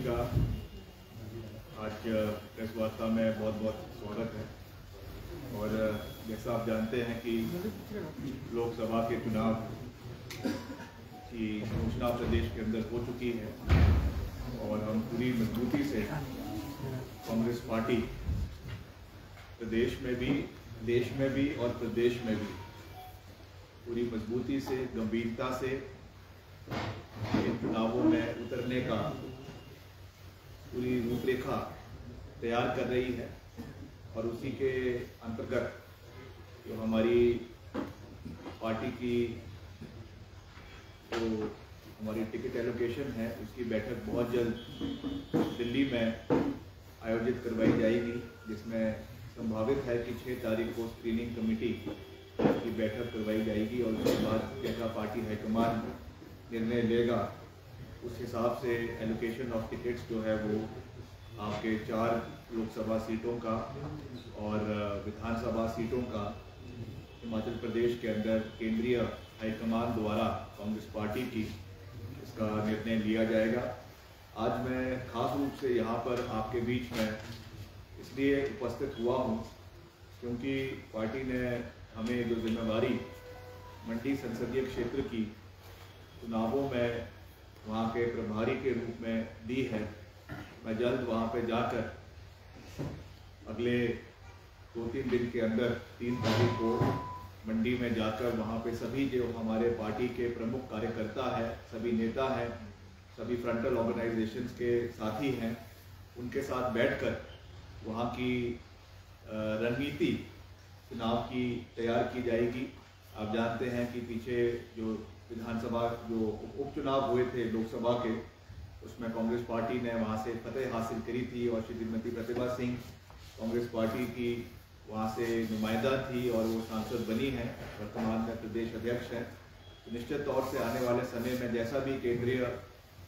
का आज प्रेस वार्ता में बहुत बहुत स्वागत है। और जैसा आप जानते हैं कि लोकसभा के चुनाव की घोषणा प्रदेश के अंदर हो चुकी है और हम पूरी मजबूती से कांग्रेस पार्टी प्रदेश में भी, देश में भी और प्रदेश में भी पूरी मजबूती से, गंभीरता से इन चुनावों में उतरने का पूरी रूपरेखा तैयार कर रही है। और उसी के अंतर्गत जो हमारी पार्टी की जो हमारी टिकट एलोकेशन है उसकी बैठक बहुत जल्द दिल्ली में आयोजित करवाई जाएगी, जिसमें संभावित है कि 6 तारीख को स्क्रीनिंग कमेटी की बैठक करवाई जाएगी और उसके बाद जैसा पार्टी हाईकमान निर्णय लेगा उस हिसाब से एलोकेशन ऑफ टिकट्स जो है वो आपके 4 लोकसभा सीटों का और विधानसभा सीटों का हिमाचल प्रदेश के अंदर केंद्रीय हाईकमान द्वारा कांग्रेस पार्टी की इसका निर्णय लिया जाएगा। आज मैं खास रूप से यहाँ पर आपके बीच में इसलिए उपस्थित हुआ हूँ क्योंकि पार्टी ने हमें जो जिम्मेदारी मंडी संसदीय क्षेत्र की चुनावों में वहाँ के प्रभारी के रूप में दी है। मैं जल्द वहाँ पे जाकर अगले 2-3 दिन के अंदर 3 तारीख को मंडी में जाकर वहाँ पे सभी जो हमारे पार्टी के प्रमुख कार्यकर्ता हैं, सभी नेता हैं, सभी फ्रंटल ऑर्गेनाइजेशंस के साथी हैं, उनके साथ बैठकर वहाँ की रणनीति चुनाव की तैयार की जाएगी। आप जानते हैं कि पीछे जो विधानसभा जो उपचुनाव हुए थे लोकसभा के, उसमें कांग्रेस पार्टी ने वहां से फतेह हासिल करी थी और श्रीमती प्रतिभा सिंह कांग्रेस पार्टी की वहां से नुमाइंदा थी और वो सांसद बनी है, वर्तमान में प्रदेश अध्यक्ष हैं। तो निश्चित तौर से आने वाले समय में जैसा भी केंद्रीय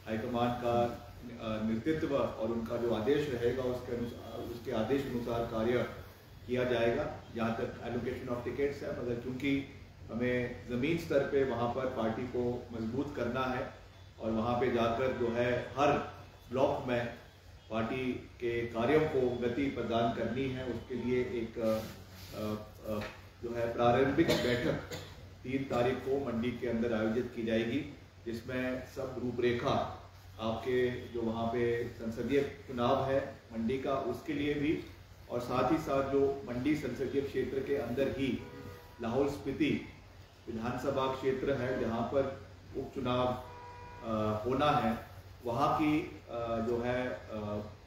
हाईकमान का नेतृत्व और उनका जो आदेश रहेगा उसके आदेश अनुसार कार्य किया जाएगा। जहाँ तक एलोकेशन ऑफ टिकट्स है, मगर क्योंकि हमें ज़मीन स्तर पे वहाँ पर पार्टी को मजबूत करना है और वहाँ पे जाकर जो है हर ब्लॉक में पार्टी के कार्यों को गति प्रदान करनी है, उसके लिए एक जो है प्रारंभिक बैठक 3 तारीख को मंडी के अंदर आयोजित की जाएगी, जिसमें सब रूपरेखा आपके जो वहाँ पे संसदीय चुनाव है मंडी का उसके लिए भी, और साथ ही साथ जो मंडी संसदीय क्षेत्र के अंदर ही लाहौल स्पीति विधानसभा क्षेत्र है जहाँ पर उपचुनाव होना है, वहाँ की जो है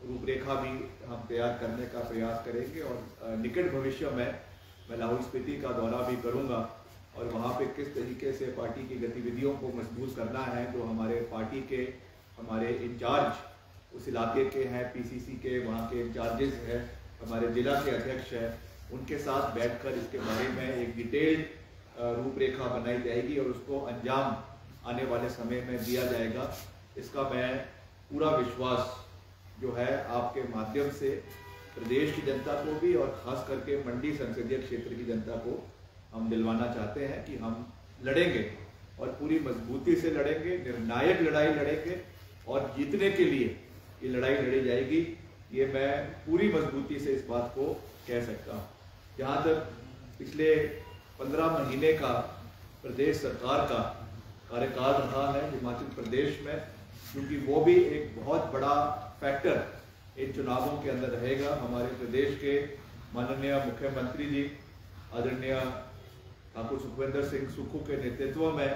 रूपरेखा भी हम तैयार करने का प्रयास करेंगे। और निकट भविष्य में मैं लाहौल स्पीति का दौरा भी करूँगा और वहाँ पे किस तरीके से पार्टी की गतिविधियों को मजबूत करना है। जो हमारे पार्टी के हमारे इंचार्ज उस इलाके के हैं, पीसीसी के वहाँ के इंचार्जेस हैं, हमारे जिला के अध्यक्ष हैं, उनके साथ बैठकर इसके बारे में एक डिटेल्ड रूपरेखा बनाई जाएगी और उसको अंजाम आने वाले समय में दिया जाएगा। इसका मैं पूरा विश्वास जो है आपके माध्यम से प्रदेश की जनता को भी और खास करके मंडी संसदीय क्षेत्र की जनता को हम दिलवाना चाहते हैं कि हम लड़ेंगे और पूरी मजबूती से लड़ेंगे, निर्णायक लड़ाई लड़ेंगे और जीतने के लिए ये लड़ाई लड़ी जाएगी। ये मैं पूरी मजबूती से इस बात को कह सकता हूँ। जहाँ तक पिछले 15 महीने का प्रदेश सरकार का कार्यकाल रहा है हिमाचल प्रदेश में, क्योंकि वो भी एक बहुत बड़ा फैक्टर इन चुनावों के अंदर रहेगा। हमारे प्रदेश के माननीय मुख्यमंत्री जी आदरणीय ठाकुर सुखविंदर सिंह सुक्खू के नेतृत्व में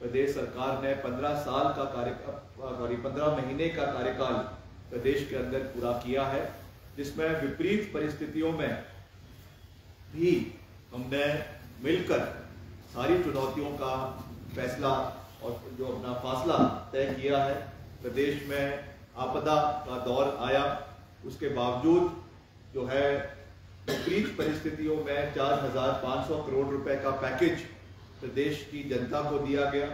प्रदेश सरकार ने 15 महीने का कार्यकाल प्रदेश के अंदर पूरा किया है, जिसमें विपरीत परिस्थितियों में भी हमने मिलकर सारी चुनौतियों का फैसला और जो अपना फासला तय किया है। प्रदेश में आपदा का दौर आया, उसके बावजूद जो है विपरीत परिस्थितियों में 4,500 करोड़ रुपए का पैकेज प्रदेश की जनता को दिया गया।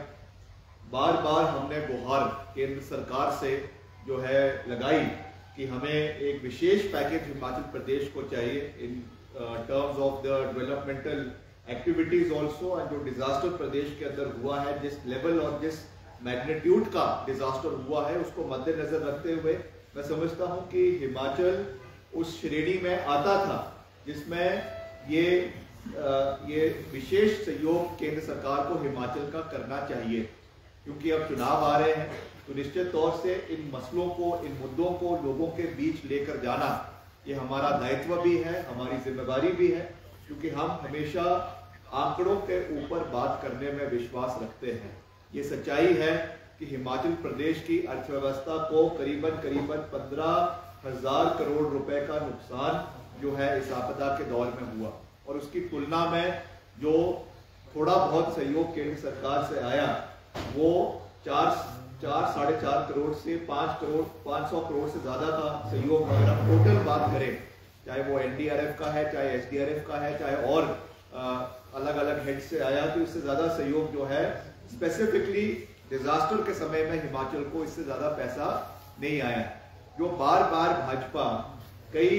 बार बार हमने गुहार केंद्र सरकार से जो है लगाई कि हमें एक विशेष पैकेज हिमाचल प्रदेश को चाहिए in terms of the developmental activities also. और जो डिजास्टर प्रदेश के अंदर हुआ है, जिस लेवल और जिस मैग्नीट्यूड का डिजास्टर हुआ है उसको मद्देनजर रखते हुए मैं समझता हूं कि हिमाचल उस श्रेणी में आता था जिसमें ये विशेष सहयोग केंद्र सरकार को हिमाचल का करना चाहिए, क्योंकि अब चुनाव आ रहे हैं तो निश्चित तौर से इन मसलों को, इन मुद्दों को लोगों के बीच लेकर जाना ये हमारा दायित्व भी है, हमारी जिम्मेदारी भी है, क्योंकि हम हमेशा आंकड़ों के ऊपर बात करने में विश्वास रखते हैं। ये सच्चाई है कि हिमाचल प्रदेश की अर्थव्यवस्था को करीबन 15,000 करोड़ रुपए का नुकसान जो है इस आपदा के दौर में हुआ, और उसकी तुलना में जो थोड़ा बहुत सहयोग केंद्र सरकार से आया वो 4-4.5 करोड़ से 500 करोड़ से ज्यादा का सहयोग अगर हम टोटल बात करें, चाहे वो एनडीआरएफ का है, चाहे एसडीआरएफ का है, चाहे और अलग अलग हेड से आया, तो इससे ज्यादा सहयोग जो है स्पेसिफिकली डिजास्टर के समय में हिमाचल को इससे ज्यादा पैसा नहीं आया। जो बार बार भाजपा कई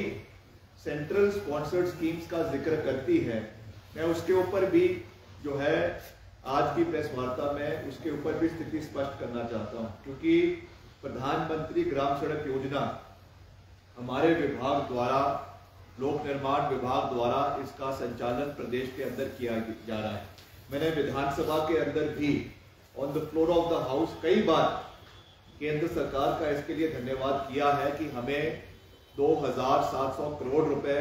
सेंट्रल स्पॉन्सर्ड स्कीम्स का जिक्र करती है, मैं उसके ऊपर भी जो है आज की प्रेस वार्ता में उसके ऊपर भी स्थिति स्पष्ट करना चाहता हूं, क्योंकि प्रधानमंत्री ग्राम सड़क योजना हमारे विभाग द्वारा, लोक निर्माण विभाग द्वारा इसका संचालन प्रदेश के अंदर किया जा रहा है। मैंने विधानसभा के अंदर भी on the floor of the house कई बार केंद्र सरकार का इसके लिए धन्यवाद किया है कि हमें 2,700 करोड़ रुपए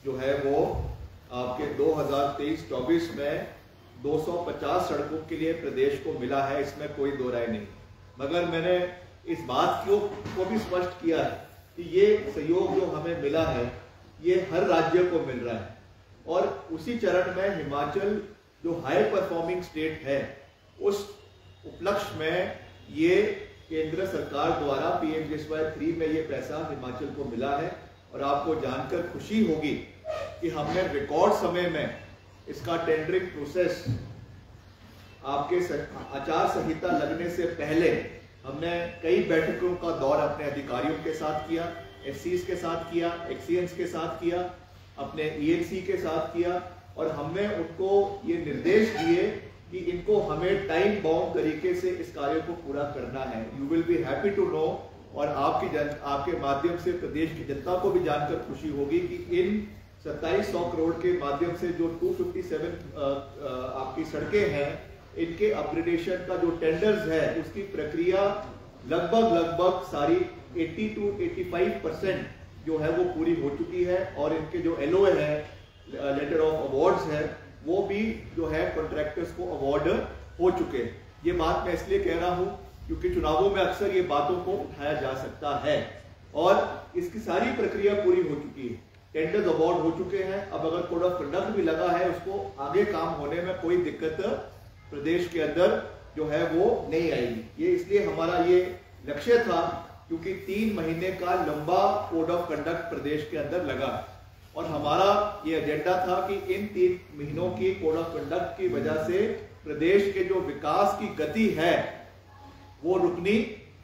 जो है वो आपके 2023-24 में 250 सड़कों के लिए प्रदेश को मिला है, इसमें कोई दो राय नहीं। मगर मैंने इस बात को भी स्पष्ट किया है कि ये सहयोग जो हमें मिला है ये हर राज्य को मिल रहा है, और उसी चरण में हिमाचल जो हाई परफॉर्मिंग स्टेट है उस उपलक्ष्य में ये केंद्र सरकार द्वारा PMJSY 3 में ये पैसा हिमाचल को मिला है। और आपको जानकर खुशी होगी कि हमने रिकॉर्ड समय में इसका टेंडरिंग प्रोसेस आपके आचार संहिता लगने से पहले हमने कई बैठकों का दौर अपने अधिकारियों के साथ किया, SCs के साथ किया, XCNs के साथ किया, अपने ENC के साथ किया, और हमने उनको ये निर्देश दिए कि इनको हमें टाइम बाउंड तरीके से इस कार्य को पूरा करना है। You will be happy to know, और आपके माध्यम से प्रदेश की जनता को भी जानकर खुशी होगी कि इन 2700 करोड़ के माध्यम से जो 257 आपकी सड़कें हैं, इनके अपग्रेडेशन का जो टेंडर्स है उसकी प्रक्रिया लगभग सारी 80 to 85% जो है वो पूरी हो चुकी है, और इनके जो LOA है, लेटर ऑफ अवार्ड्स है, वो भी जो है कॉन्ट्रैक्टर्स को अवार्ड हो चुके। ये बात मैं इसलिए कह रहा हूं क्योंकि चुनावों में अक्सर ये बातों को उठाया जा सकता है, और इसकी सारी प्रक्रिया पूरी हो चुकी है, टेंडर्स अवार्ड हो चुके हैं। अब अगर कोड ऑफ कंडक्ट भी लगा है, उसको आगे काम होने में कोई दिक्कत प्रदेश के अंदर जो है वो नहीं आएगी। ये इसलिए हमारा ये लक्ष्य था क्योंकि 3 महीने का लंबा कोड ऑफ कंडक्ट प्रदेश के अंदर लगा, और हमारा ये एजेंडा था कि इन 3 महीनों की कोड ऑफ कंडक्ट की वजह से प्रदेश के जो विकास की गति है वो रुकनी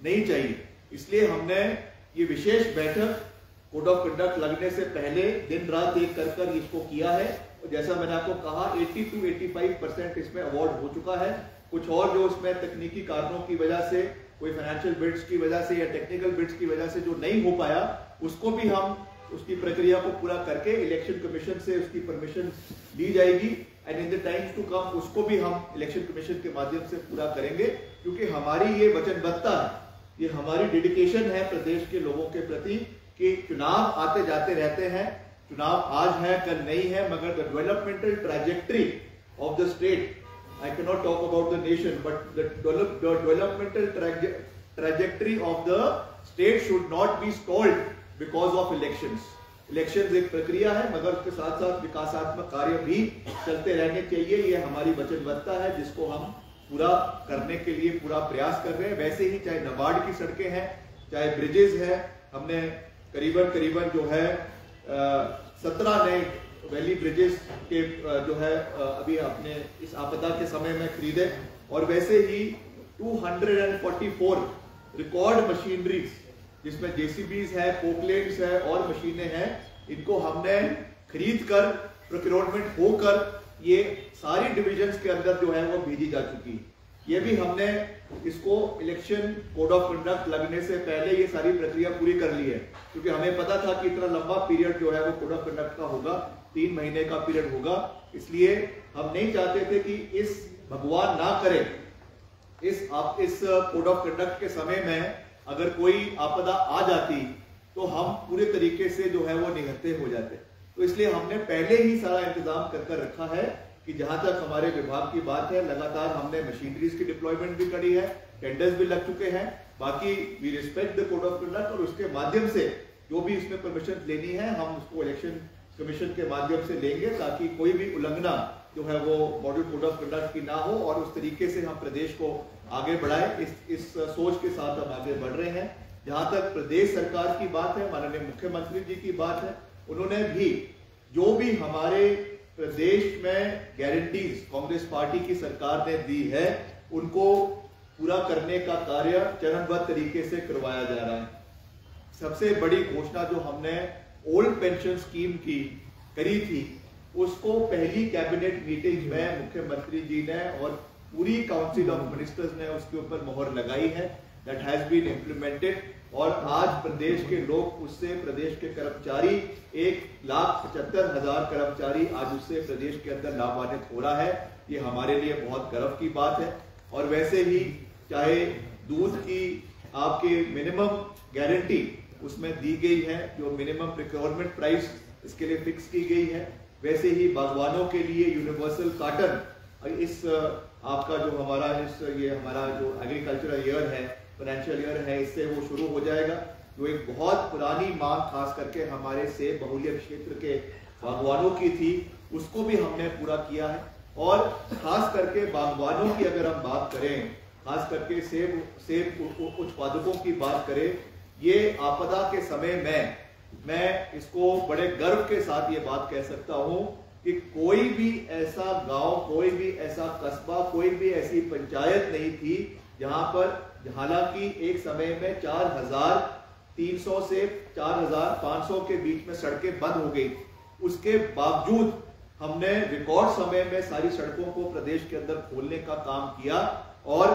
नहीं चाहिए। इसलिए हमने ये विशेष बैठक कोड ऑफ कंडक्ट लगने से पहले दिन रात एक कर इसको किया है, और जैसा मैंने आपको कहा 80 to 85% इसमें अवार्ड हो चुका है। कुछ और जो उसमें तकनीकी कारणों की वजह से, कोई फाइनेंशियल बिड्स की वजह से या टेक्निकल बिड्स की वजह से जो नहीं हो पाया, उसको भी हम उसकी प्रक्रिया को पूरा करके इलेक्शन कमीशन से उसकी परमिशन ली जाएगी, and in the times to come उसको भी हम इलेक्शन कमीशन के माध्यम से पूरा करेंगे, क्योंकि हमारी ये वचनबद्धता है, ये हमारी डेडिकेशन है प्रदेश के लोगों के प्रति कि चुनाव आते जाते रहते हैं, चुनाव आज है कल नहीं है, मगर the developmental trajectory of the state, I cannot talk about the nation, but the developmental trajectory of the state should not be stalled because of elections. Elections एक प्रक्रिया है, मगर उसके साथ साथ विकासात्मक कार्य भी चलते रहने चाहिए। ये हमारी वचनबद्धता है जिसको हम पूरा करने के लिए पूरा प्रयास कर रहे हैं। वैसे ही चाहे नाबार्ड की सड़कें हैं, चाहे ब्रिजेस है, हमने करीबन जो है 17 नए वैली ब्रिजेस के जो है अभी अपने इस आपदा के समय में खरीदे, और वैसे ही 244 रिकॉर्ड मशीनरीज जिसमें JCBs है, पोकलेट्स है और मशीनें हैं, इनको हमने खरीद कर प्रोक्योरमेंट होकर ये सारी डिविजन्स के अंदर जो है वो भेजी जा चुकी है। ये भी हमने इसको इलेक्शन कोड ऑफ कंडक्ट लगने से पहले ये सारी प्रक्रिया पूरी कर ली है, क्योंकि हमें पता था कि इतना लंबा पीरियड जो है वो कोड ऑफ कंडक्ट का होगा, 3 महीने का पीरियड होगा। इसलिए हम नहीं चाहते थे कि इस भगवान ना करे इस कोड ऑफ कंडक्ट के समय में अगर कोई आपदा आ जाती तो हम पूरे तरीके से जो है वो निहत्थे हो जाते। तो इसलिए हमने पहले ही सारा इंतजाम कर रखा है कि जहां तक हमारे विभाग की बात है, लगातार हमने मशीनरीज की डिप्लॉयमेंट भी करी है, टेंडर्स भी लग चुके हैं। बाकी we respect the code of conduct और उसके माध्यम से जो भी इसमें परमिशन लेनी है हम उसको इलेक्शन कमीशन के माध्यम से लेंगे, ताकि कोई भी उल्लंघना जो है वो मॉडल कोड ऑफ कंडक्ट की ना हो और उस तरीके से हम प्रदेश को आगे बढ़ाए। इस सोच के साथ हम आगे बढ़ रहे हैं। जहां तक प्रदेश सरकार की बात है, माननीय मुख्यमंत्री जी की बात है, उन्होंने भी जो भी हमारे प्रदेश में गारंटीज कांग्रेस पार्टी की सरकार ने दी है उनको पूरा करने का कार्य चरणबद्ध तरीके से करवाया जा रहा है। सबसे बड़ी घोषणा जो हमने ओल्ड पेंशन स्कीम की करी थी, उसको पहली कैबिनेट मीटिंग में मुख्यमंत्री जी ने और पूरी काउंसिल ऑफ मिनिस्टर्स ने उसके ऊपर मोहर लगाई है। दैट हैज बीन इम्प्लीमेंटेड और आज प्रदेश के लोग उससे, प्रदेश के कर्मचारी 1,75,000 कर्मचारी आज उससे प्रदेश के अंदर लाभान्वित हो रहा है। ये हमारे लिए बहुत गर्व की बात है। और वैसे ही चाहे दूध की आपके मिनिमम गारंटी उसमें दी गई है, जो मिनिमम प्रिक्योरमेंट प्राइस इसके लिए फिक्स की गई है, वैसे ही बागवानों के लिए यूनिवर्सल कॉटन इस आपका जो हमारा ये हमारा जो एग्रीकल्चरल ईयर है, फाइनेंशियल ईयर है, इससे वो शुरू हो जाएगा। जो एक बहुत पुरानी मांग खास करके हमारे सेब बहुल्य क्षेत्र के बागवानों की थी, उसको भी हमने पूरा किया है। और खास करके बागवानों की अगर हम बात करें, खास करके सेब उत्पादकों की बात करें, ये आपदा के समय में मैं इसको बड़े गर्व के साथ ये बात कह सकता हूं कि कोई भी ऐसा गांव, कोई भी ऐसा कस्बा, कोई भी ऐसी पंचायत नहीं थी जहां पर, हालांकि एक समय में 4,300 से 4,500 के बीच में सड़कें बंद हो गई, उसके बावजूद हमने रिकॉर्ड समय में सारी सड़कों को प्रदेश के अंदर खोलने का काम किया। और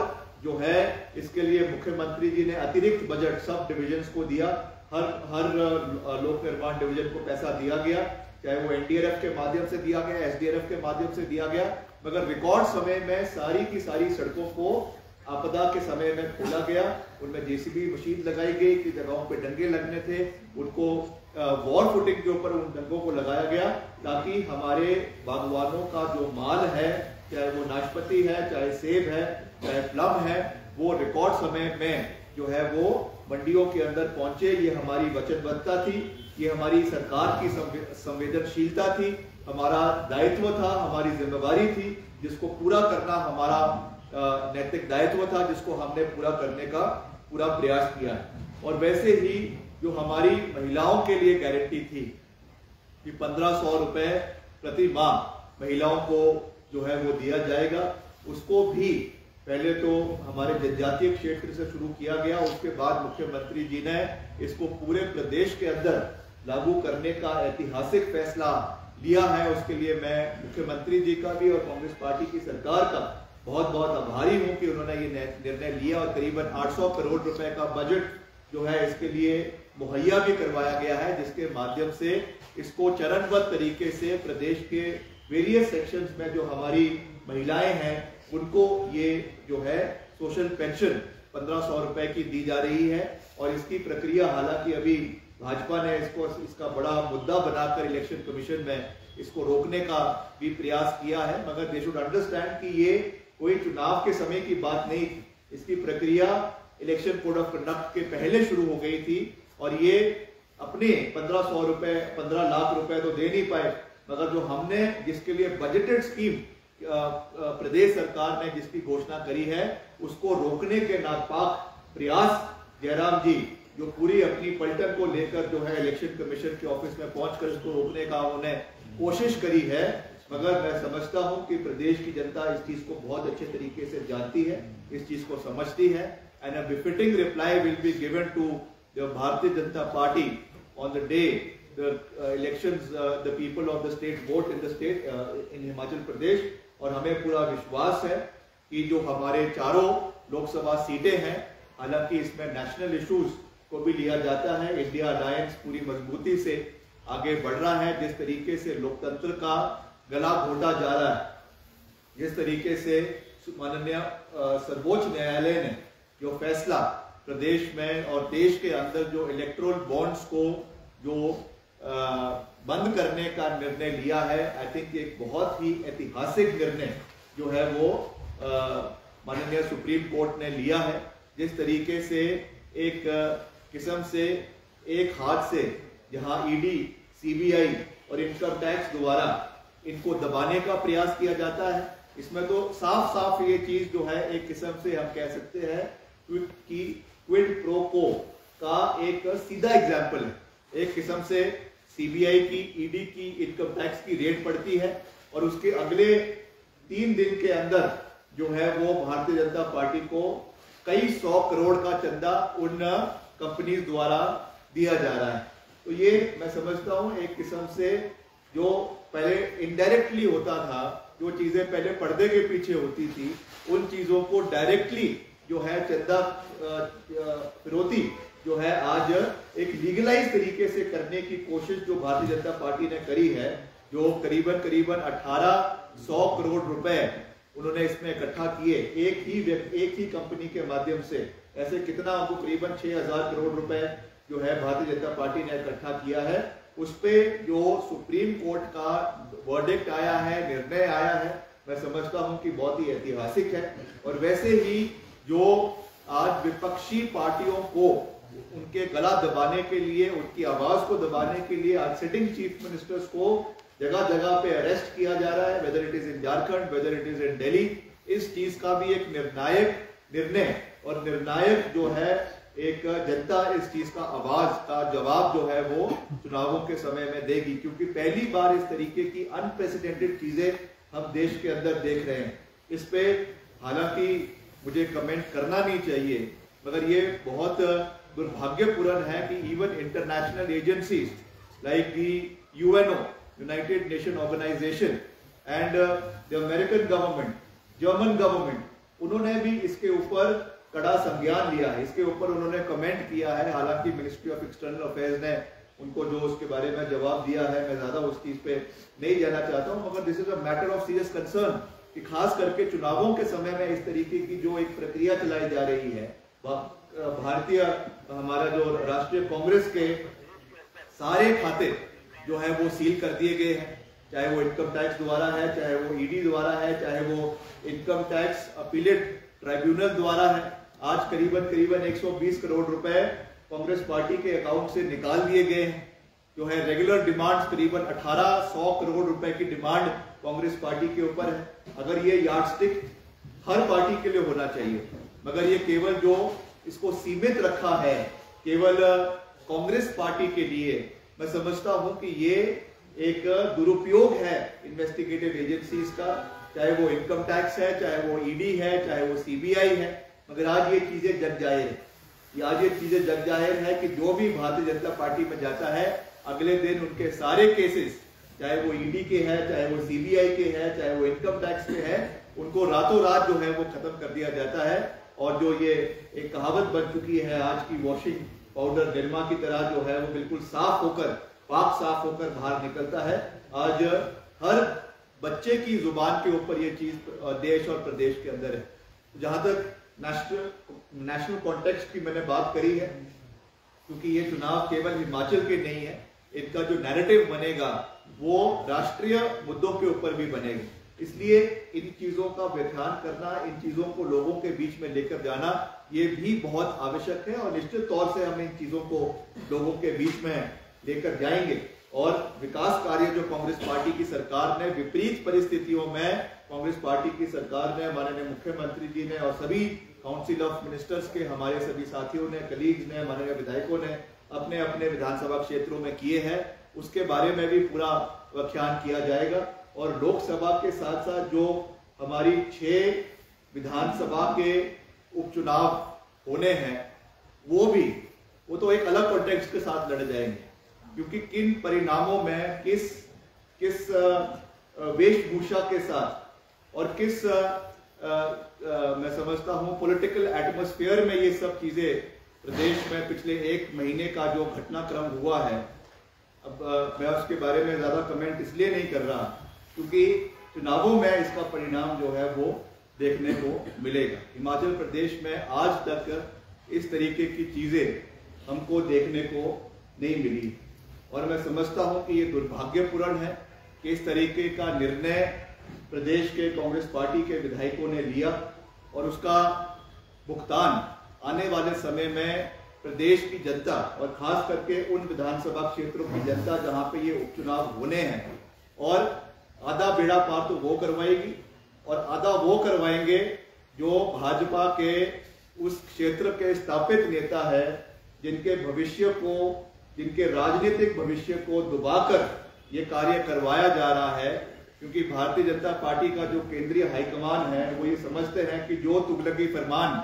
जो है इसके लिए मुख्यमंत्री जी ने अतिरिक्त बजट सब डिविजन्स को दिया, हर लोक निर्माण डिवीजन को पैसा दिया गया, चाहे वो एनडीआरएफ के माध्यम से दिया गया, एसडीआरएफ के माध्यम से दिया गया, मगर रिकॉर्ड समय में सारी की सारी सड़कों को आपदा के समय में खोला गया। उनमें जेसीबी मशीन लगाई गई कि जगहों पे डंगे लगने थे उनको वॉल फुटिंग के ऊपर उन डंगों को लगाया गया, ताकि हमारे बागवानों का जो माल है, चाहे वो नाशपाती है, चाहे सेब है, चाहे प्लम है, वो रिकॉर्ड समय में जो है वो मंडियों के अंदर पहुंचे। ये हमारी वचनबद्धता थी, ये हमारी सरकार की संवेदनशीलता थी, हमारा दायित्व था, हमारी जिम्मेवारी थी, जिसको पूरा करना हमारा नैतिक दायित्व था, जिसको हमने पूरा करने का पूरा प्रयास किया। और वैसे ही जो हमारी महिलाओं के लिए गारंटी थी कि 1,500 रुपए प्रति माह महिलाओं को जो है वो दिया जाएगा, उसको भी पहले तो हमारे जनजातीय क्षेत्र से शुरू किया गया, उसके बाद मुख्यमंत्री जी ने इसको पूरे प्रदेश के अंदर लागू करने का ऐतिहासिक फैसला लिया है। उसके लिए मैं मुख्यमंत्री जी का भी और कांग्रेस पार्टी की सरकार का बहुत बहुत आभारी हूं कि उन्होंने ये निर्णय लिया और करीबन 800 करोड़ रुपए का बजट जो है इसके लिए मुहैया भी करवाया गया है, जिसके माध्यम से इसको चरणबद्ध तरीके से प्रदेश के वेरियस सेक्शंस में जो हमारी महिलाएं हैं उनको ये जो है सोशल पेंशन 1,500 रुपए की दी जा रही है। और इसकी प्रक्रिया, हालांकि अभी भाजपा ने इसका बड़ा मुद्दा बनाकर इलेक्शन कमीशन में इसको रोकने का भी प्रयास किया है, मगर दे शुड अंडरस्टैंड कि ये कोई चुनाव के समय की बात नहीं थी। इसकी प्रक्रिया इलेक्शन कोड ऑफ कंडक्ट के पहले शुरू हो गई थी और ये अपने 1,500 रुपए, 15 लाख रुपए तो दे नहीं पाए, मगर जो हमने जिसके लिए बजटेड स्कीम प्रदेश सरकार ने जिसकी घोषणा करी है, उसको रोकने के नापाक प्रयास जयराम जी जो पूरी अपनी पलटन को लेकर जो है इलेक्शन कमीशन के ऑफिस में पहुंचकर इसको रोकने का उन्होंने कोशिश करी है, मगर मैं समझता हूं कि प्रदेश की जनता इस चीज को बहुत अच्छे तरीके से जानती है, इस चीज को समझती है। And a befitting reply will be given to the Bharatiya Janata Party on the day the elections, the people of the state vote in the state in Himachal Pradesh। और हमें पूरा विश्वास है कि जो हमारे चारों लोकसभा सीटें हैं, हालांकि इसमें नेशनल इश्यूज को भी लिया जाता है। इंडिया अलायंस पूरी मजबूती से आगे बढ़ रहा है। जिस तरीके से लोकतंत्र का गला घोटा जा रहा है, जिस तरीके से माननीय सर्वोच्च न्यायालय ने जो फैसला प्रदेश में और देश के अंदर जो इलेक्टोरल बॉन्ड्स को जो बंद करने का निर्णय लिया है, आई थिंक एक बहुत ही ऐतिहासिक निर्णय जो है वो माननीय सुप्रीम कोर्ट ने लिया है। जिस तरीके से एक किस्म से एक हाथ से जहां ईडी, सीबीआई और इनकम टैक्स द्वारा इनको दबाने का प्रयास किया जाता है, इसमें तो साफ साफ ये चीज जो है एक किस्म से हम कह सकते हैं कि क्विड प्रो को का एक सीधा एग्जाम्पल है। एक किस्म से सीबीआई की, ईडी की, इनकम टैक्स की रेड पड़ती है और उसके अगले 3 दिन के अंदर जो है वो भारतीय जनता पार्टी को कई 100 करोड़ का चंदा उन कंपनीज द्वारा दिया जा रहा है। तो ये मैं समझता हूं एक किस्म से जो पहले इनडायरेक्टली होता था, जो चीजें पहले पर्दे के पीछे होती थी, उन चीजों को डायरेक्टली जो है चंदा फिरौती जो है आज एक लीगलाइज तरीके से करने की कोशिश जो भारतीय जनता पार्टी ने करी है, जो करीबन 1800 करोड़ रुपए उन्होंने इसमें इकट्ठा किए एक ही कंपनी के माध्यम से। ऐसे कितना उनको करीबन 6000 करोड़ रुपए जो है भारतीय जनता पार्टी ने इकट्ठा किया है। उस पे जो सुप्रीम कोर्ट का वर्डिक्ट आया है, निर्णय आया है, मैं समझता हूं कि बहुत ही ऐतिहासिक है। और वैसे ही जो आज विपक्षी पार्टियों को उनके गला दबाने के लिए, उनकी आवाज को दबाने के लिए आज सिटिंग चीफ मिनिस्टर्स को जगह जगह पे अरेस्ट किया जा रहा है, whether it is in Jharkhand, whether it is in Delhi. इस चीज का भी एक निर्णायक निर्णय और निर्णायक जो है एक जनता इस चीज का आवाज का जवाब जो है वो चुनावों के समय में देगी, क्योंकि पहली बार इस तरीके की अनप्रेसिडेंटेड चीजें हम देश के अंदर देख रहे हैं। इस पे हालांकि मुझे कमेंट करना नहीं चाहिए, मगर ये बहुत दुर्भाग्यपूर्ण है कि even international agencies like the UNO, United Nation Organisation and the American government, German government, उन्होंने भी इसके ऊपर कड़ा संज्ञान लिया है, इसके ऊपर उन्होंने कमेंट किया है। हालांकि मिनिस्ट्री ऑफ एक्सटर्नल अफेयर्स ने उनको जो उसके बारे में जवाब दिया है, मैं ज्यादा उस चीज पे नहीं जाना चाहता हूं, मगर this is a matter of serious concern कि खास करके चुनावों के समय में इस तरीके की जो एक प्रक्रिया चलाई जा रही है। भारतीय हमारा जो राष्ट्रीय कांग्रेस के सारे खाते जो है वो सील कर दिए गए हैं, चाहे वो इनकम टैक्स द्वारा है, चाहे वो ईडी द्वारा है, चाहे वो इनकम टैक्स अपीलेट ट्राइब्यूनल द्वारा है। आज करीबन 120 करोड़ रुपए कांग्रेस पार्टी के अकाउंट से निकाल दिए गए हैं। जो है रेगुलर डिमांड्स करीबन 1800 करोड़ रुपए की डिमांड कांग्रेस पार्टी के ऊपर है। अगर ये यार्डस्टिक हर पार्टी के लिए होना चाहिए, मगर ये केवल जो इसको सीमित रखा है केवल कांग्रेस पार्टी के लिए, मैं समझता हूं कि ये एक दुरुपयोग है इन्वेस्टिगेटिव एजेंसीज का, चाहे वो इनकम टैक्स है, चाहे वो ईडी है, चाहे वो सीबीआई है। मगर आज ये चीजें जग जाहिर है, आज ये चीजें जग जाहिर है कि जो भी भारतीय जनता पार्टी में जाता है, अगले दिन उनके सारे केसेस, चाहे वो ईडी के हैं, चाहे वो सीबीआई के हैं, चाहे वो इनकम टैक्स के हैं, उनको रातों रात जो है वो खत्म कर दिया जाता है। और जो ये एक कहावत बन चुकी है आज की, वॉशिंग पाउडर निरमा की तरह जो है वो बिल्कुल साफ होकर, पाक साफ होकर बाहर निकलता है। आज हर बच्चे की जुबान के ऊपर ये चीज देश और प्रदेश के अंदर है। जहां तक नेशनल कॉन्टेक्स्ट की मैंने बात करी है, क्योंकि ये चुनाव केवल हिमाचल के नहीं है, इनका जो नैरेटिव बनेगा वो राष्ट्रीय मुद्दों के ऊपर भी बनेगा। इसलिए इन चीजों का व्याख्यान करना, इन चीजों को लोगों के बीच में लेकर जाना, ये भी बहुत आवश्यक है। और निश्चित तौर से हम इन चीजों को लोगों के बीच में लेकर जाएंगे। और विकास कार्य जो कांग्रेस पार्टी की सरकार ने, विपरीत परिस्थितियों में कांग्रेस पार्टी की सरकार ने, माननीय मुख्यमंत्री जी ने और सभी काउंसिल ऑफ मिनिस्टर्स के हमारे सभी साथियों ने, कलीग्स ने, माननीय विधायकों ने अपने अपने विधानसभा क्षेत्रों में किए हैं, उसके बारे में भी पूरा व्याख्यान किया जाएगा। और लोकसभा के साथ साथ जो हमारी 6 विधानसभा के उपचुनाव होने हैं, वो तो एक अलग कॉन्टेक्स्ट के साथ लड़े जाएंगे, क्योंकि किन परिणामों में किस वेशभूषा के साथ और किस मैं समझता हूँ पॉलिटिकल एटमॉस्फेयर में ये सब चीजें प्रदेश में पिछले 1 महीने का जो घटनाक्रम हुआ है, अब मैं उसके बारे में ज्यादा कमेंट इसलिए नहीं कर रहा क्योंकि चुनावों में इसका परिणाम जो है वो देखने को मिलेगा। हिमाचल प्रदेश में आज तक इस तरीके की चीजें हमको देखने को नहीं मिली और मैं समझता हूं कि ये दुर्भाग्यपूर्ण है कि इस तरीके का निर्णय प्रदेश के कांग्रेस पार्टी के विधायकों ने लिया और उसका भुगतान आने वाले समय में प्रदेश की जनता और खास करके उन विधानसभा क्षेत्रों की जनता जहां पे ये उपचुनाव होने हैं, और आधा बेड़ा पार तो वो करवाएगी और आधा वो करवाएंगे जो भाजपा के उस क्षेत्र के स्थापित नेता है जिनके भविष्य को, जिनके राजनीतिक भविष्य को दुबाकर ये कार्य करवाया जा रहा है। क्योंकि भारतीय जनता पार्टी का जो केंद्रीय हाईकमान है वो ये समझते हैं कि जो तुगलकी फरमान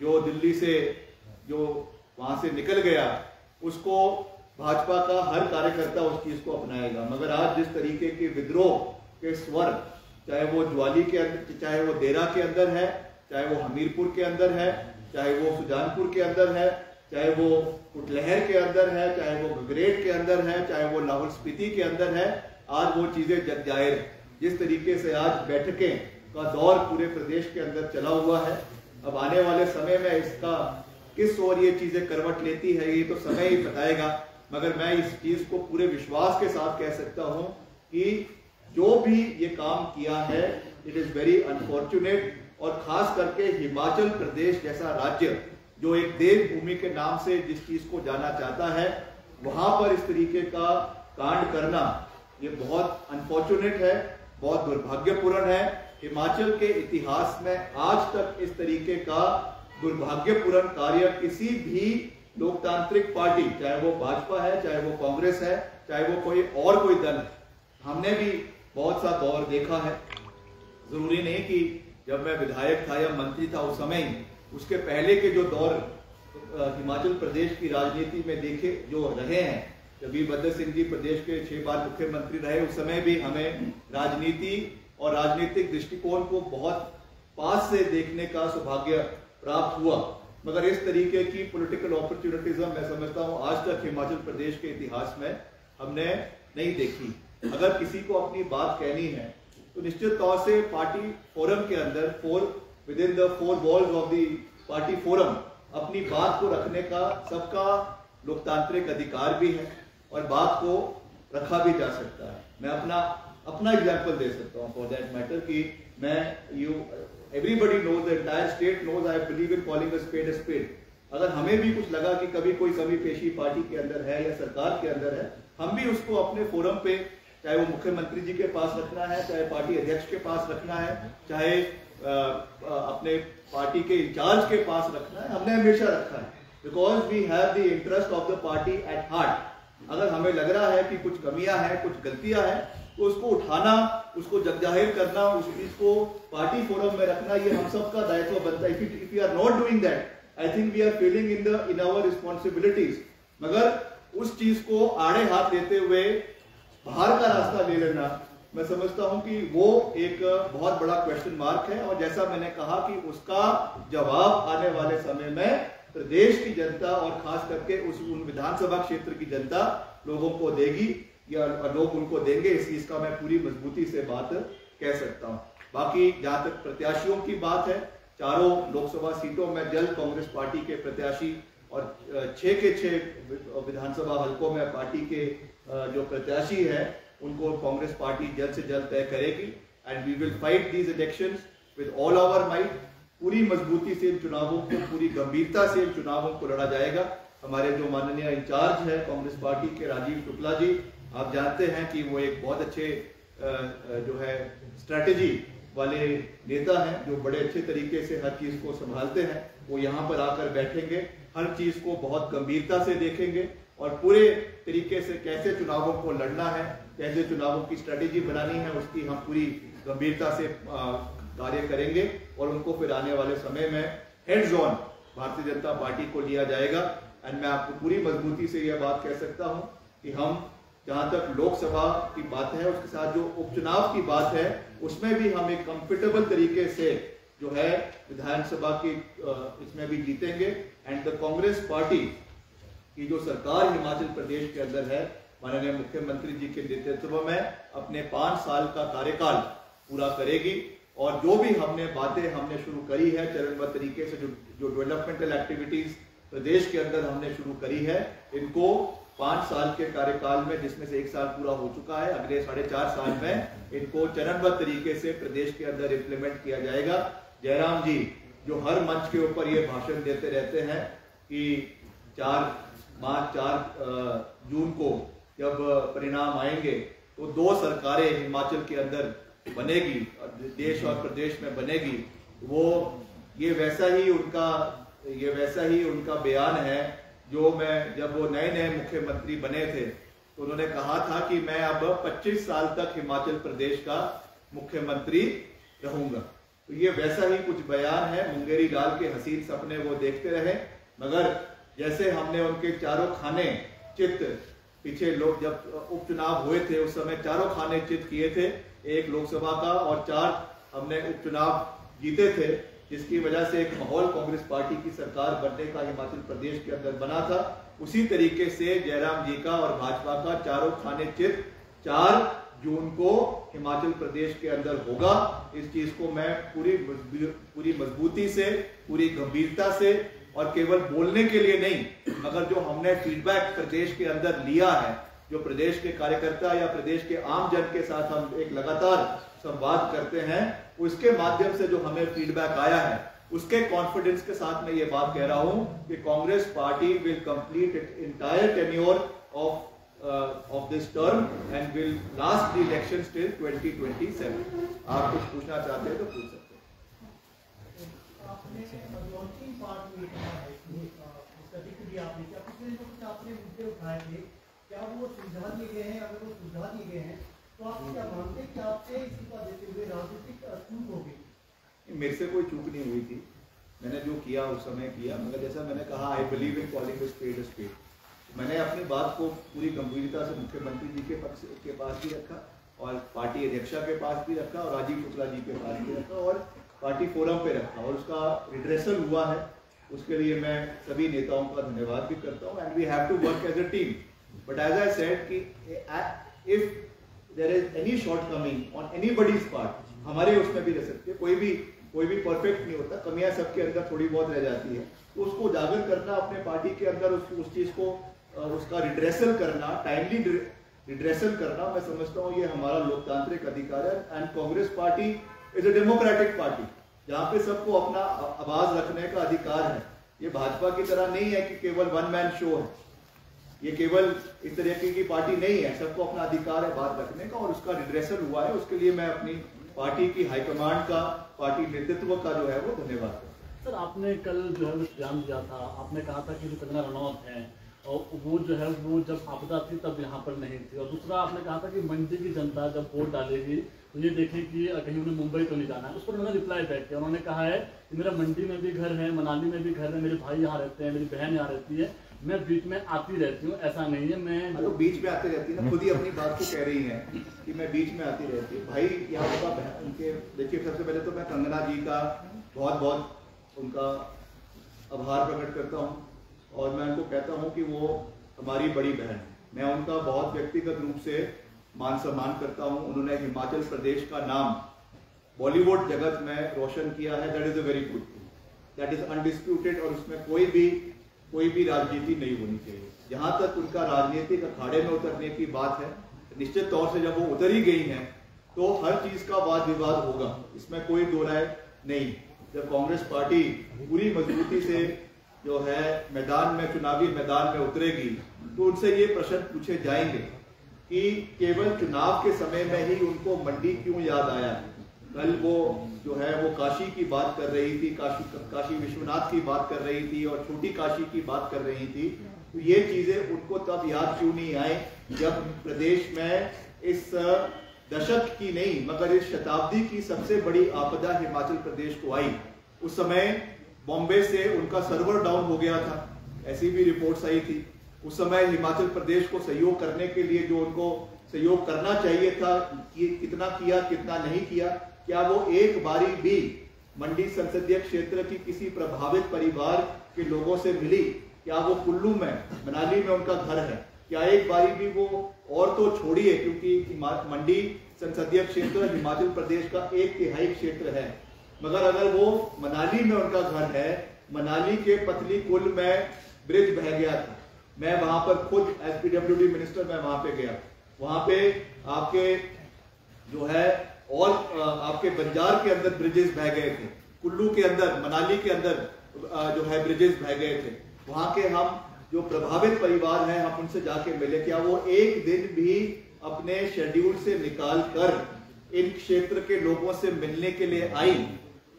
जो दिल्ली से जो वहां से निकल गया उसको भाजपा का हर कार्यकर्ता उस चीज को अपनाएगा। मगर आज जिस तरीके के विद्रोह के स्वर, चाहे वो ज्वाली के अंदर, चाहे वो देरा के अंदर है, चाहे वो हमीरपुर के अंदर है, चाहे वो सुजानपुर के अंदर है, चाहे वो कुटलहर के अंदर है, चाहे वो गगरेट के अंदर है, चाहे वो लाहौल स्पीति के अंदर है, आज वो चीजें जग जाहिर है। जिस तरीके से आज बैठकें का दौर पूरे प्रदेश के अंदर चला हुआ है, अब आने वाले समय में इसका किस ओर ये चीजें करवट लेती है ये तो समय ही बताएगा। मगर मैं इस चीज को पूरे विश्वास के साथ कह सकता हूं कि जो भी ये काम किया है इट इज वेरी अनफॉर्चुनेट, और खास करके हिमाचल प्रदेश जैसा राज्य जो एक देवभूमि के नाम से जिस चीज को जाना चाहता है, वहां पर इस तरीके का कांड करना ये बहुत अनफॉर्चुनेट है, बहुत दुर्भाग्यपूर्ण है। हिमाचल के इतिहास में आज तक इस तरीके का दुर्भाग्यपूर्ण कार्य किसी भी लोकतांत्रिक पार्टी, चाहे वो भाजपा है, चाहे वो कांग्रेस है, चाहे वो कोई और कोई दल है, हमने भी बहुत सा दौर देखा है। जरूरी नहीं कि जब मैं विधायक था या मंत्री था उस समय, उसके पहले के जो दौर हिमाचल प्रदेश की राजनीति में देखे जो रहे हैं, जब वीरभद्र सिंह जी प्रदेश के 6 बार मुख्यमंत्री रहे, उस समय भी हमें राजनीति और राजनीतिक दृष्टिकोण को बहुत पास से देखने का सौभाग्य प्राप्त हुआ। मगर इस तरीके की पॉलिटिकल अपॉर्चुनिटीज़म मैं समझता हूं आज तक हिमाचल प्रदेश के इतिहास में हमने नहीं देखी। अगर किसी को अपनी बात कहनी है तो निश्चित तौर से पार्टी फोरम के अंदर, with in the 4 walls of the party forum, अपनी बात को रखने का सबका लोकतांत्रिक अधिकार भी है और बात को रखा भी जा सकता है। मैं अपना एग्जाम्पल दे सकता हूँ फॉर दैट मैटर कि मैं everybody knows, the entire state knows, I believe in calling a spade a spade. अगर हमें भी कुछ लगा कि कभी कोई कमी पेशी पार्टी के अंदर है या सरकार के अंदर है, हम भी उसको अपने फोरम पे, चाहे वो मुख्यमंत्री जी के पास रखना है, चाहे पार्टी अध्यक्ष के पास रखना है, चाहे अपने पार्टी के इंचार्ज के पास रखना है, हमने हमेशा रखा है। Because we have the interest of the party at heart. अगर हमें लग रहा है कि कुछ कमियां हैं, कुछ गलतियां हैं, तो उसको उठाना, उसको जगजाहिर करना, उस चीज को पार्टी फोरम में रखना, ये हम सबका दायित्व बनता है। If we are not doing that, I think we are failing in our responsibilities. मगर उस चीज को आड़े हाथ लेते हुए बाहर का रास्ता ले लेना, मैं समझता हूं कि वो एक बहुत बड़ा क्वेश्चन मार्क है। और जैसा मैंने कहा कि उसका जवाब आने वाले समय में प्रदेश की जनता और खास करके उन विधानसभा क्षेत्र की जनता लोगों को देगी या लोग उनको देंगे, इस चीज का मैं पूरी मजबूती से बात कह सकता हूं। बाकी जहां तक प्रत्याशियों की बात है, चारों लोकसभा सीटों में जल्द कांग्रेस पार्टी के प्रत्याशी और 6 के 6 विधानसभा हलकों में पार्टी के जो प्रत्याशी है उनको कांग्रेस पार्टी जल्द से जल्द तय करेगी। And we will fight these elections with all our might. पूरी मजबूती से इन चुनावों को, पूरी गंभीरता से इन चुनावों को लड़ा जाएगा। हमारे जो माननीय इंचार्ज है कांग्रेस पार्टी के, राजीव शुक्ला जी, आप जानते हैं कि वो एक बहुत अच्छे जो है स्ट्रैटेजी वाले नेता हैं, जो बड़े अच्छे तरीके से हर चीज को संभालते हैं। वो यहाँ पर आकर बैठेंगे, हर चीज को बहुत गंभीरता से देखेंगे और पूरे तरीके से कैसे चुनावों को लड़ना है, कैसे चुनावों की स्ट्रैटेजी बनानी है, उसकी हम पूरी गंभीरता से कार्य करेंगे और उनको फिर आने वाले समय में हेड्स ऑन भारतीय जनता पार्टी को लिया जाएगा। एंड मैं आपको पूरी मजबूती से यह बात कह सकता हूं कि हम जहां तक लोकसभा की बात है, उसके साथ जो उपचुनाव की बात है, उसमें भी हम एक कंफर्टेबल तरीके से जो है विधानसभा की इसमें भी जीतेंगे। एंड द कांग्रेस पार्टी की जो सरकार हिमाचल प्रदेश के अंदर है, माननीय मुख्यमंत्री जी के नेतृत्व में अपने 5 साल का कार्यकाल पूरा करेगी। और जो भी बातें हमने शुरू करी है चरणबद्ध तरीके से, जो डेवलपमेंटल एक्टिविटीज प्रदेश के अंदर हमने शुरू करी है, इनको 5 साल के कार्यकाल में, जिसमें से 1 साल पूरा हो चुका है, अगले 4.5 साल में इनको चरणबद्ध तरीके से प्रदेश के अंदर इम्प्लीमेंट किया जाएगा। जयराम जी जो हर मंच के ऊपर ये भाषण देते रहते हैं कि 4 जून को जब परिणाम आएंगे तो 2 सरकारें हिमाचल के अंदर बनेगी, देश और प्रदेश में बनेगी, वो ये वैसा ही उनका बयान है जो जब वो नए मुख्यमंत्री बने थे तो उन्होंने कहा था कि मैं अब 25 साल तक हिमाचल प्रदेश का मुख्यमंत्री रहूंगा। तो ये वैसा ही कुछ बयान है। मुंगेरी लाल के हसीन सपने वो देखते रहे, मगर जैसे हमने उनके चारों खाने चित, पीछे लोग जब उपचुनाव हुए थे उस समय चारों खाने चित किए थे, 1 लोकसभा का और 4 हमने उपचुनाव जीते थे, जिसकी वजह से एक माहौल कांग्रेस पार्टी की सरकार बनने का हिमाचल प्रदेश के अंदर बना था। उसी तरीके से जयराम जी का और भाजपा का चारों खाने चित 4 जून को हिमाचल प्रदेश के अंदर होगा। इस चीज को मैं पूरी मजबूती से, पूरी गंभीरता से, और केवल बोलने के लिए नहीं, मगर जो हमने फीडबैक प्रदेश के अंदर लिया है, जो प्रदेश के कार्यकर्ता या प्रदेश के आम जन के साथ हम एक लगातार संवाद करते हैं, उसके माध्यम से जो हमें फीडबैक आया है, उसके कॉन्फिडेंस के साथ मैं ये बात कह रहा हूं कि Congress party will complete it entire tenure of this term and will last the election till 2027। आप कुछ पूछना चाहते हैं तो पूछ सकते हैं। आपने लॉन्चिंग पार्ट में कहा है कि आपने मुद्दे उठाए थे, क्या वो सुलझा दिए गए हैं? अगर वो सुलझा दिए गए हैं तो आप क्या मानते हैं कि आपसे इस्तीफा देते हुए राजनीतिक चूक हो गई? मेरे से कोई चूक नहीं हुई थी, मैंने जो किया उस समय किया, मगर जैसा मैंने कहा, I believe in calling a spade a spade. मैंने अपनी बात को पूरी गंभीरता से मुख्यमंत्री जी के पास भी रखा और पार्टी अध्यक्षा के पास भी रखा और राजीव शुक्ला जी के पास भी रखा और पार्टी फोरम पे रखा, और उसका रिड्रेसल हुआ है। उसके लिए मैं सभी नेताओं का धन्यवाद भी करता हूँ। And we have to work as a team, but as I said कि if there is any shortcoming on anybody's part, हमारे उसमें भी रह सकती है, कोई भी परफेक्ट नहीं होता, कमियां सबके अंदर थोड़ी बहुत रह जाती है, तो उसको उजागर करना अपने पार्टी के अंदर, उस चीज को उसका रिड्रेसल करना, टाइमली रिड्रेसल करना, मैं समझता हूँ ये हमारा लोकतांत्रिक अधिकार है। And Congress party is a democratic party जहाँ पे सबको अपना आवाज रखने का अधिकार है। ये भाजपा की तरह नहीं है कि केवल 1 मैन शो है, ये केवल इस तरीके की पार्टी नहीं है, सबको अपना अधिकार है बात रखने का, और उसका रिड्रेसल हुआ है। उसके लिए मैं अपनी पार्टी की हाईकमांड का, पार्टी नेतृत्व का जो है वो धन्यवाद करता हूं। सर, आपने कल जो है वो बयान दिया था, आपने कहा था कि जो कंगना रनौत है और वो जो है वो जब आपदा थी तब यहाँ पर नहीं थी, और दूसरा आपने कहा था कि मंडी की जनता जब वोट डालेगी तो ये देखें कि कहीं उन्हें मुंबई तो नहीं जाना है। उस पर उन्होंने रिप्लाई बैक किया, उन्होंने कहा है कि मेरा मंडी में भी घर है, मनाली में भी घर है, मेरे भाई यहाँ रहते हैं, मेरी बहन यहाँ रहती है, मैं बीच में आती रहती हूँ, ऐसा नहीं है मैं तो बीच में आती रहती है ना, खुद ही अपनी बात को कह रही है कि मैं बीच में आती रहती हूँ। भाई यहाँ होगा उनके, देखिए सबसे पहले तो मैं कंगना जी का बहुत बहुत उनका आभार प्रकट करता हूँ, और मैं उनको कहता हूँ कि वो हमारी बड़ी बहन है। मैं उनका बहुत व्यक्तिगत रूप से मान सम्मान करता हूँ। उन्होंने हिमाचल प्रदेश का नाम बॉलीवुड जगत में रोशन किया है, that is a very good thing, that is undisputed, और उसमें कोई भी राजनीति नहीं होनी चाहिए। जहां तक उनका राजनीतिक अखाड़े में उतरने की बात है, निश्चित तौर से जब वो उतर ही गई हैं तो हर चीज का वाद विवाद होगा, इसमें कोई दो राय नहीं। जब कांग्रेस पार्टी पूरी मजबूती से जो है मैदान में, चुनावी मैदान में उतरेगी, तो उनसे ये प्रश्न पूछे जाएंगे कि केवल चुनाव के समय में ही उनको मंडी क्यों याद आया। कल वो जो है वो काशी की बात कर रही थी, काशी विश्वनाथ की बात कर रही थी और छोटी काशी की बात कर रही थी, तो ये चीजें उनको तब याद क्यों नहीं आई जब प्रदेश में इस दशक की नहीं मगर इस शताब्दी की सबसे बड़ी आपदा हिमाचल प्रदेश को आई। उस समय बॉम्बे से उनका सर्वर डाउन हो गया था, ऐसी भी रिपोर्ट्स आई थी। उस समय हिमाचल प्रदेश को सहयोग करने के लिए जो उनको सहयोग करना चाहिए था, कितना किया कितना नहीं किया, क्या वो एक बारी भी मंडी संसदीय क्षेत्र की किसी प्रभावित परिवार के लोगों से मिली? क्या वो कुल्लू में, मनाली में उनका घर है? क्या एक बारी भी वो, और तो छोड़िए क्योंकि मंडी संसदीय क्षेत्र हिमाचल प्रदेश का 1/3 क्षेत्र है, मगर अगर वो मनाली में उनका घर है, मनाली के पतली कुल में ब्रिज बह गया था, मैं वहां पर खुद एज PWD मिनिस्टर मैं वहां पे गया, वहां पे आपके जो है और आपके बंजार के अंदर ब्रिजेस बह गए थे, कुल्लू के अंदर, मनाली के अंदर जो है ब्रिजेस बह गए थे। वहां के हम जो प्रभावित परिवार हैं हम उनसे जाके मिले, क्या वो एक दिन भी अपने शेड्यूल से निकाल कर इन क्षेत्र के लोगों से मिलने के लिए आई?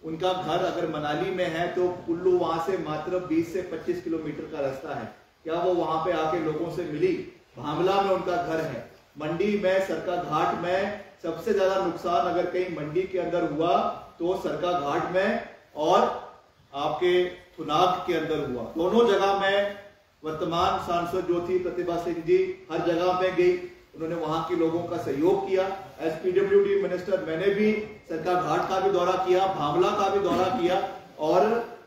उनका घर अगर मनाली में है तो कुल्लू वहां से मात्र 20 से 25 किलोमीटर का रास्ता है, क्या वो वहां पे आके लोगों से मिली? भामला में उनका घर है, मंडी में सरका घाट में सबसे ज्यादा नुकसान अगर कहीं मंडी के अंदर हुआ तो सरका घाट में और आपके थुनाग के अंदर हुआ। दोनों जगह में वर्तमान सांसद जो थी प्रतिभा सिंह जी हर जगह में गई, उन्होंने वहां के लोगों का सहयोग किया। एज PWD मिनिस्टर मैंने भी सरका घाट का भी दौरा किया, भामला का भी दौरा किया और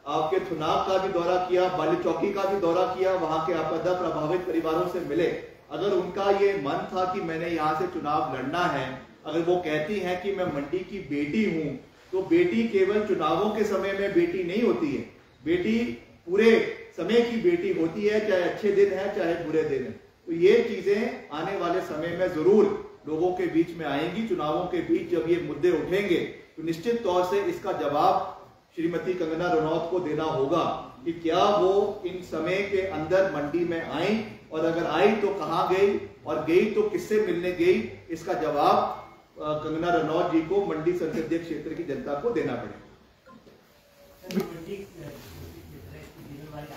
आपके थुनाग का भी दौरा किया, बाली चौकी का भी दौरा किया, वहां के आपदा प्रभावित परिवारों से मिले। अगर उनका ये मन था कि मैंने यहाँ से चुनाव लड़ना है, अगर वो कहती हैं कि मैं मंडी की बेटी हूं, तो बेटी केवल चुनावों के समय में बेटी नहीं होती है, बेटी पूरे समय की बेटी होती है, चाहे अच्छे दिन है चाहे बुरे दिन है। तो ये चीजें आने वाले समय में जरूर लोगों के बीच में आएंगी। चुनावों के बीच जब ये मुद्दे उठेंगे तो निश्चित तौर से इसका जवाब श्रीमती कंगना रनौत को देना होगा कि क्या वो इन समय के अंदर मंडी में आई, और अगर आई तो कहां गई, और गई तो किससे मिलने गई। इसका जवाब कंगना रनौत जी को मंडी संसदीय क्षेत्र की जनता को देना पड़ेगा।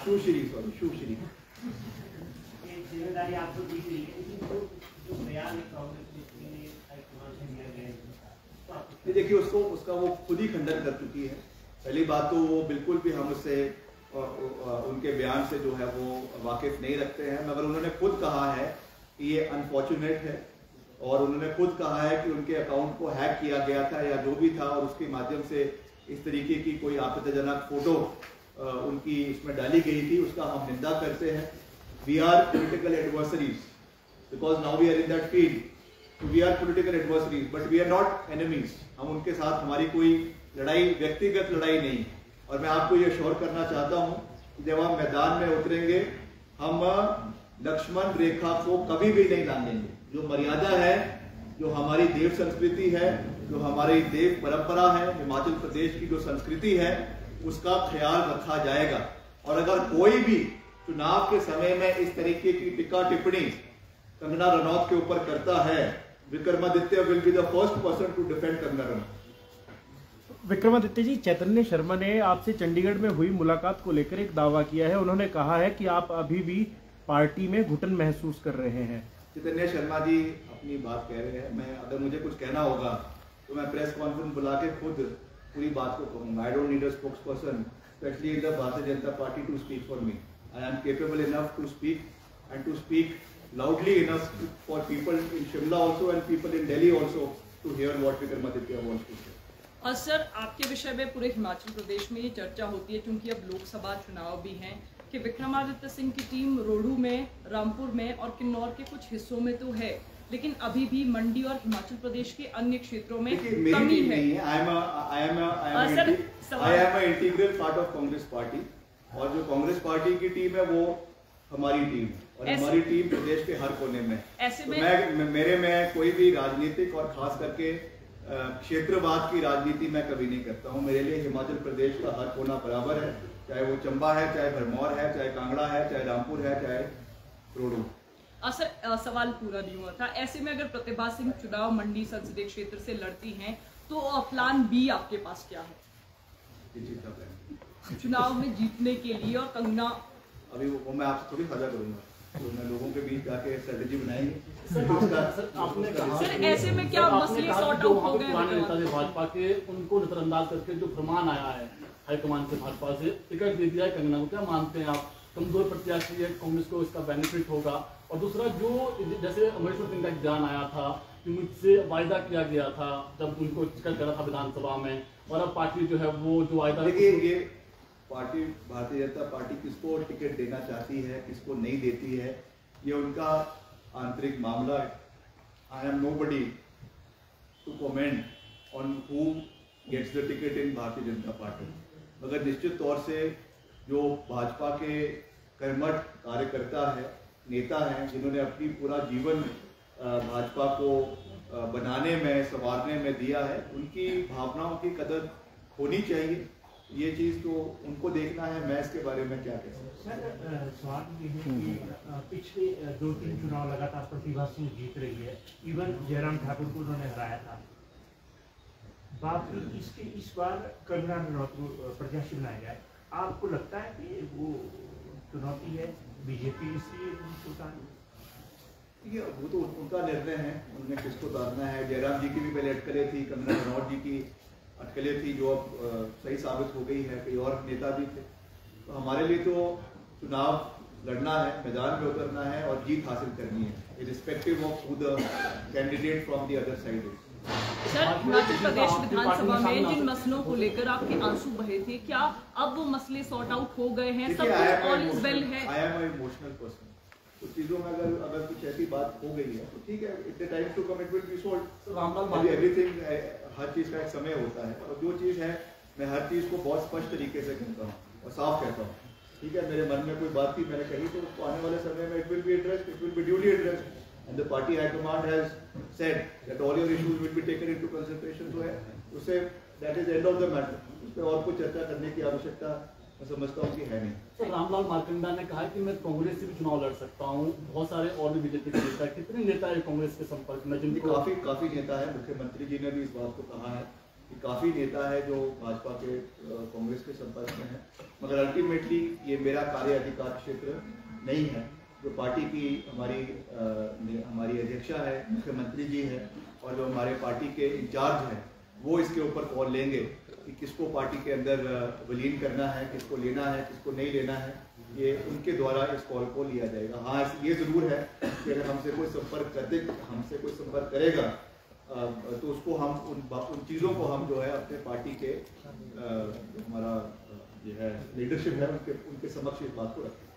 सुश्री सुश्री जिम्मेदारी आपको दी गई है, जो बयान कांग्रेस ने देखिए उसका वो खुद ही खंडन कर चुकी है। पहली बात तो वो बिल्कुल भी हम उससे उनके बयान से जो है वो वाकिफ नहीं रखते हैं, मगर उन्होंने खुद कहा है कि ये अनफॉर्चुनेट है, और उन्होंने खुद कहा है कि उनके अकाउंट को हैक किया गया था या जो भी था, और उसके माध्यम से इस तरीके की कोई आपत्तिजनक फोटो उनकी इसमें डाली गई थी, उसका हम निंदा करते हैं। We are political adversaries because now we are in that field. We are political adversaries but we are not enemies. हम उनके साथ हमारी कोई लड़ाई, व्यक्तिगत लड़ाई नहीं। और मैं आपको ये श्योर करना चाहता हूं कि जब हम मैदान में उतरेंगे हम लक्ष्मण रेखा को कभी भी नहीं लांघेंगे। जो मर्यादा है, जो हमारी देव संस्कृति है, जो हमारी देव परंपरा है, हिमाचल प्रदेश की जो संस्कृति है, उसका ख्याल रखा जाएगा। और अगर कोई भी चुनाव के समय में इस तरीके की टिक्का टिप्पणी कंगना रनौत के ऊपर करता है, Vikramaditya will be the first person to defend Kangana Ranaut. Vikramaditya ji, Chaitanya Sharma ने आपसे चंडीगढ़ में हुई मुलाकात को लेकर एक दावा किया है। उन्होंने कहा है कि आप अभी भी पार्टी में घुटन महसूस कर रहे हैं। चैतन्य शर्मा जी अपनी बात कह रहे हैं, मैं अगर मुझे कुछ कहना होगा तो मैं प्रेस कॉन्फ्रेंस बुला के खुद पूरी बात को कहूंगा। I don't need a spokesperson specially in the Bharatiya Janata Party to speak for me. I am capable enough to speak and to speak loudly enough for people in Shimla also and people in Delhi also to hear what Vikramaditya wants to say. और sir, आपके विषय में पूरे हिमाचल प्रदेश में ये चर्चा होती है, क्योंकि अब लोकसभा चुनाव भी हैं, कि विक्रमादित्य सिंह की टीम रोहडू में, रामपुर में और किन्नौर के कुछ हिस्सों में तो है, लेकिन अभी भी मंडी और हिमाचल प्रदेश के अन्य क्षेत्रों में कमी है। I am an integral part of Congress party, और जो कांग्रेस पार्टी की टीम है वो हमारी टीम है, और हमारी टीम प्रदेश के हर कोने में। ऐसे में मेरे में कोई भी राजनीतिक और खास करके क्षेत्रवाद की राजनीति मैं कभी नहीं करता हूं। मेरे लिए हिमाचल प्रदेश का हर कोना बराबर है, चाहे वो चंबा है, चाहे भरमौर है, चाहे कांगड़ा है, चाहे रामपुर है, चाहे रोहडू। सर, सवाल पूरा नहीं हुआ था। ऐसे में अगर प्रतिभा सिंह चुनाव मंडी संसदीय क्षेत्र से लड़ती हैं तो प्लान बी आपके पास क्या है चुनाव में जीतने के लिए? और कंगना, अभी वो मैं आपसे थोड़ी साझा करूंगा, तो मैं लोगों के बीच जाके स्ट्रेटेजी बनाएंगे। आपने कहा सर, ऐसे में क्या मसले सॉर्ट आउट हो गए? पुराने नेता थे भाजपा के, उनको नजरअंदाज करके जो फरमान आया है हाईकमान से, भाजपा से टिकट दे दिया है कंगना को, क्या मानते हैं आप? कमजोर प्रत्याशी है, कांग्रेस को इसका बेनिफिट होगा? और दूसरा, जो जैसे अमरेश्वर सिंह का एक बयान आया था कि मुझसे वायदा किया गया था जब उनको टिकट करा था विधानसभा में, और अब पार्टी जो है वो जो वायदा देखिए, ये पार्टी भारतीय जनता पार्टी किसको टिकट देना चाहती है, किसको नहीं देती है, ये उनका आंतरिक मामला है। I am nobody to comment on who gets the ticket in Bharatiya Janata party. मगर निश्चित तौर से जो भाजपा के कर्मठ कार्यकर्ता है, नेता हैं, जिन्होंने अपनी पूरा जीवन भाजपा को बनाने में, संवारने में दिया है, उनकी भावनाओं की कदर होनी चाहिए। ये चीज़ तो उनको देखना है, मैं इसके बारे में क्या कह सकता हूँ। सर, सवाल ये है कि पिछले 2-3 चुनाव लगातार प्रतिभा सिंह जीत रही है, इवन जयराम ठाकुर को उन्होंने हराया था। बाकी इसके इस बार कंगना रनौत को प्रत्याशी बनाया जाए, आपको लगता है कि वो चुनौती है बीजेपी इसलिए ये वो तो उनका निर्णय है, उन्होंने किसको उतारना है। जयराम जी की भी पहले अटकलें थी, कंगना रनौत जी की अटकलें थी, जो अब सही साबित हो गई है। कई और नेता भी थे। तो हमारे लिए तो चुनाव लड़ना है, मैदान में उतरना है और जीत हासिल करनी है, irrespective of who the candidate from the other side is. Sir, Himachal Pradesh Vidhan Sabha में जिन मसलों को लेकर आपके आंसू बहे थे, क्या अब वो मसले सॉर्ट आउट हो गए हैं? सब कुछ ऑल इज वेल है? I am a emotional person. तो चीजों में अगर कुछ ऐसी बात हो गई है तो ठीक है, it the time to come it will be solved. Everything, हर चीज का एक समय होता है, और जो चीज है मैं हर चीज को बहुत स्पष्ट तरीके से कहता हूँ और साफ कहता हूँ। ठीक है, मेरे मन में कोई बात थी, मैंने कही, तो उसको आने वाले समय में it will be addressed, it will B duly addressed, and the party high command has said that all your issues will be taken into consideration. तो है उससे that is end of the matter, उस पर और कुछ चर्चा करने की आवश्यकता मैं समझता हूँ कि है नहीं। सर, रामलाल मार्कंडा ने कहा कि मैं कांग्रेस से भी चुनाव लड़ सकता हूँ। बहुत सारे और भी बीजेपी के नेता, कितने नेता है कांग्रेस के संपर्क में जिनको? काफी नेता है। मुख्यमंत्री जी ने भी इस बात को कहा है कि काफी नेता है जो भाजपा के कांग्रेस के संपर्क में है। मगर अल्टीमेटली ये मेरा कार्य अधिकार क्षेत्र नहीं है। जो पार्टी की हमारी अध्यक्षा है, मुख्यमंत्री जी है, और जो हमारे पार्टी के इंचार्ज हैं, वो इसके ऊपर कॉल लेंगे कि किसको पार्टी के अंदर विलीन करना है, किसको लेना है, किसको नहीं लेना है। ये उनके द्वारा इस कॉल को लिया जाएगा। हाँ, ये जरूर है कि अगर हमसे कोई संपर्क करेगा तो उसको हम उन चीज़ों को हम जो है अपने पार्टी के हमारा ये है लीडरशिप है, उनके समक्ष इस बात को रखें।